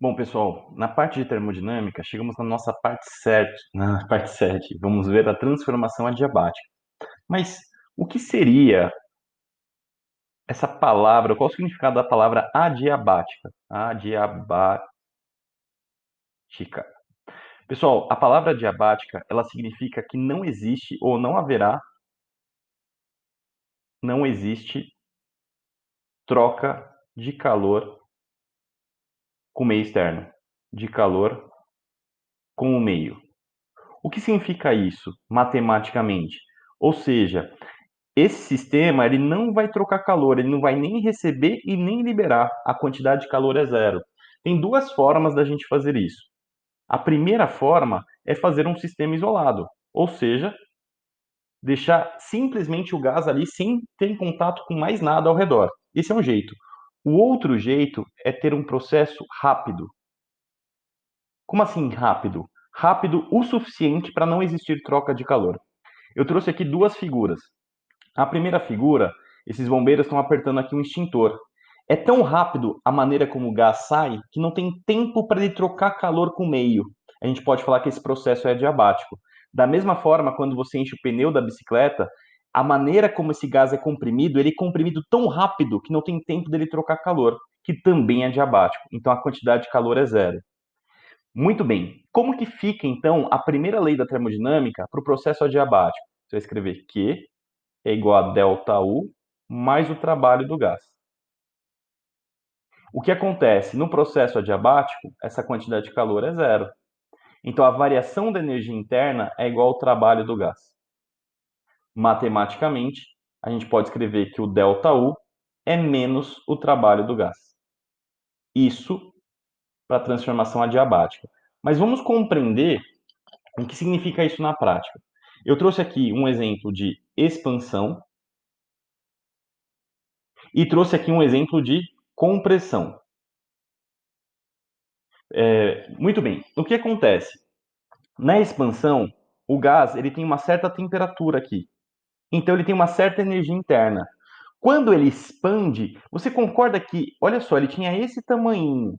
Bom, pessoal, na parte de termodinâmica, chegamos na nossa parte 7, na parte 7. Vamos ver a transformação adiabática. Mas o que seria essa palavra? Qual o significado da palavra adiabática? Adiabática. Pessoal, a palavra adiabática, ela significa que não existe ou não existe troca de calor com o meio externo, de calor com o meio. O que significa isso matematicamente? Ou seja, esse sistema ele não vai trocar calor, ele não vai nem receber e nem liberar. A quantidade de calor é zero. Tem duas formas da gente fazer isso. A primeira forma é fazer um sistema isolado, ou seja, deixar simplesmente o gás ali sem ter contato com mais nada ao redor. Esse é um jeito. O outro jeito é ter um processo rápido. Como assim rápido? Rápido o suficiente para não existir troca de calor. Eu trouxe aqui duas figuras. A primeira figura, esses bombeiros estão apertando aqui um extintor. É tão rápido a maneira como o gás sai que não tem tempo para ele trocar calor com o meio. A gente pode falar que esse processo é adiabático. Da mesma forma, quando você enche o pneu da bicicleta, a maneira como esse gás é comprimido, ele é comprimido tão rápido que não tem tempo dele trocar calor, que também é adiabático. Então a quantidade de calor é zero. Muito bem. Como que fica, então, a primeira lei da termodinâmica para o processo adiabático? Você vai escrever Q é igual a ΔU mais o trabalho do gás. O que acontece? No processo adiabático, essa quantidade de calor é zero. Então, a variação da energia interna é igual ao trabalho do gás. Matematicamente, a gente pode escrever que o ΔU é menos o trabalho do gás. Isso para a transformação adiabática. Mas vamos compreender o que significa isso na prática. Eu trouxe aqui um exemplo de expansão e trouxe aqui um exemplo de compressão. Muito bem. O que acontece? Na expansão, o gás ele tem uma certa temperatura aqui. Então ele tem uma certa energia interna. Quando ele expande, você concorda que, olha só, ele tinha esse tamanhinho.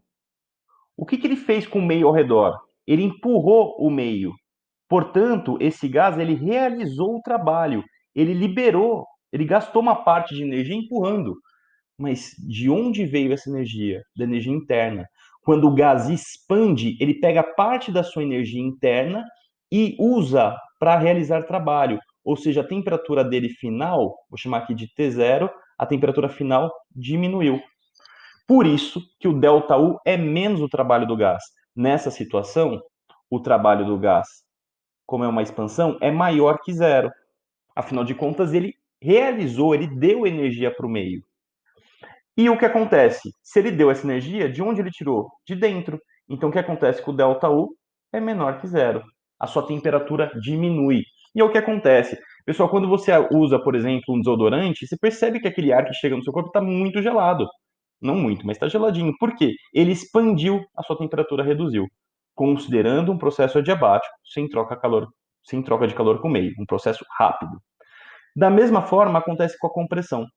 O que ele fez com o meio ao redor? Ele empurrou o meio. Portanto, esse gás ele realizou o trabalho. Ele liberou, ele gastou uma parte de energia empurrando. Mas de onde veio essa energia? Da energia interna. Quando o gás expande, ele pega parte da sua energia interna e usa para realizar trabalho. Ou seja, a temperatura dele final, vou chamar aqui de T0, a temperatura final diminuiu. Por isso que o ΔU é menos o trabalho do gás. Nessa situação, o trabalho do gás, como é uma expansão, é maior que zero. Afinal de contas, ele realizou, ele deu energia para o meio. E o que acontece? Se ele deu essa energia, de onde ele tirou? De dentro. Então, o que acontece com o ΔU é menor que zero. A sua temperatura diminui. E é o que acontece. Pessoal, quando você usa, por exemplo, um desodorante, você percebe que aquele ar que chega no seu corpo está muito gelado. Não muito, mas está geladinho. Por quê? Ele expandiu, a sua temperatura reduziu. Considerando um processo adiabático, sem troca de calor com o meio. Um processo rápido. Da mesma forma, acontece com a compressão.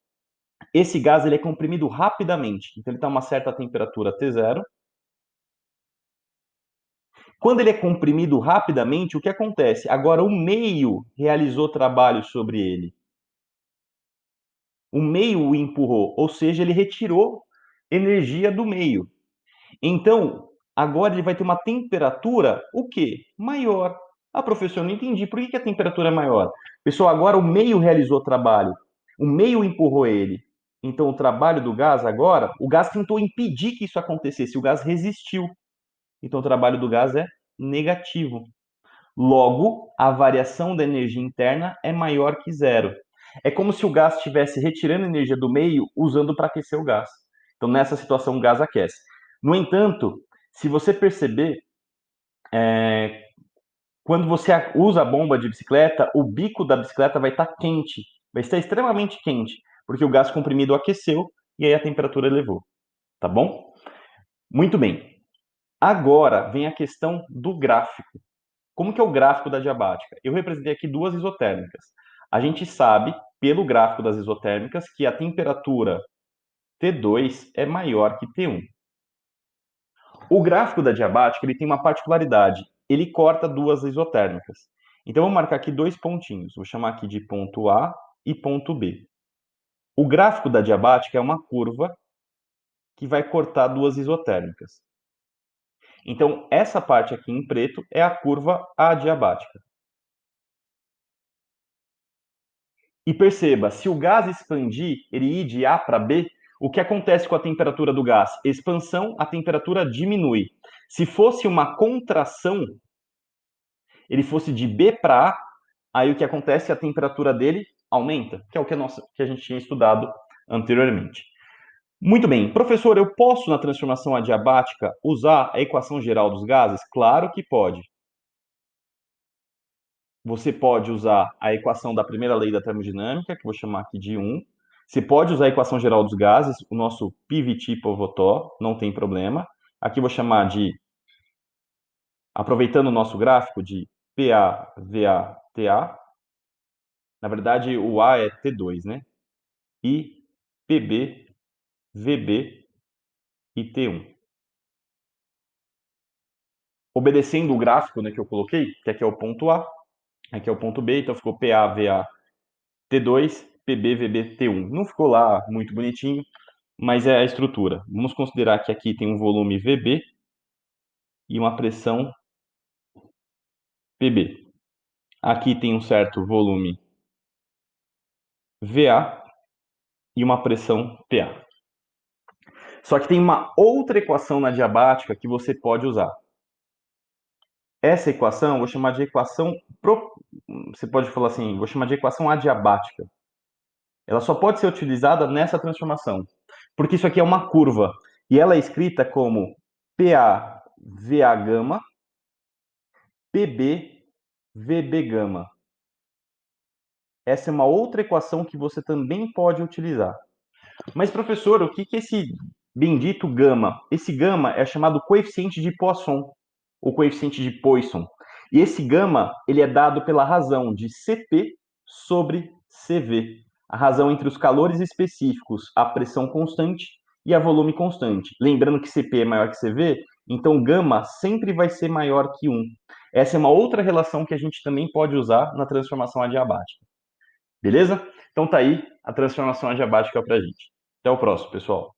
Esse gás ele é comprimido rapidamente, então ele está a uma certa temperatura T0. Quando ele é comprimido rapidamente, o que acontece? Agora o meio realizou trabalho sobre ele. O meio o empurrou, ou seja, ele retirou energia do meio. Então, agora ele vai ter uma temperatura, o quê? Maior. Ah, professor, não entendi. Por que a temperatura é maior? Pessoal, agora o meio realizou trabalho. O meio empurrou ele. Então, o trabalho do gás agora, o gás tentou impedir que isso acontecesse. O gás resistiu. Então, o trabalho do gás é negativo. Logo, a variação da energia interna é maior que zero. É como se o gás estivesse retirando energia do meio, usando para aquecer o gás. Então, nessa situação, o gás aquece. No entanto, se você perceber, quando você usa a bomba de bicicleta, o bico da bicicleta vai estar quente, vai estar extremamente quente, porque o gás comprimido aqueceu e aí a temperatura elevou. Tá bom? Muito bem. Agora vem a questão do gráfico. Como que é o gráfico da diabática? Eu representei aqui duas isotérmicas. A gente sabe, pelo gráfico das isotérmicas, que a temperatura T2 é maior que T1. O gráfico da diabática ele tem uma particularidade, ele corta duas isotérmicas. Então, vou marcar aqui dois pontinhos, vou chamar aqui de ponto A e ponto B. O gráfico da diabática é uma curva que vai cortar duas isotérmicas. Então, essa parte aqui em preto é a curva adiabática. E perceba, se o gás expandir, ele ir de A para B, o que acontece com a temperatura do gás? Expansão, a temperatura diminui. Se fosse uma contração, ele fosse de B para A, aí o que acontece? A temperatura dele aumenta, que é o que a gente tinha estudado anteriormente. Muito bem. Professor, eu posso, na transformação adiabática, usar a equação geral dos gases? Claro que pode. Você pode usar a equação da primeira lei da termodinâmica, que eu vou chamar aqui de 1. Você pode usar a equação geral dos gases, o nosso PVT Povotó, não tem problema. Aqui eu vou chamar de, aproveitando o nosso gráfico, de PaVaTA. Na verdade, o A é T2, né? E PB, VB e T1. Obedecendo o gráfico, né, que eu coloquei, que aqui é o ponto A, aqui é o ponto B, então ficou PaVa T2, PB, VB, T1. Não ficou lá muito bonitinho, mas é a estrutura. Vamos considerar que aqui tem um volume VB e uma pressão PB. Aqui tem um certo volume VA e uma pressão PA. Só que tem uma outra equação na diabática que você pode usar. Essa equação, eu vou chamar de equação, você pode falar assim, vou chamar de equação adiabática. Ela só pode ser utilizada nessa transformação, porque isso aqui é uma curva, e ela é escrita como PaVa gama, PB, VB gama. Essa é uma outra equação que você também pode utilizar. Mas, professor, o que é esse bendito gama? Esse gama é chamado coeficiente de Poisson, ou coeficiente de Poisson. E esse gama, ele é dado pela razão de Cp sobre Cv. A razão entre os calores específicos, a pressão constante e a volume constante. Lembrando que Cp é maior que Cv, então gama sempre vai ser maior que 1. Essa é uma outra relação que a gente também pode usar na transformação adiabática. Beleza? Então tá aí a transformação adiabática para a gente. Até o próximo, pessoal.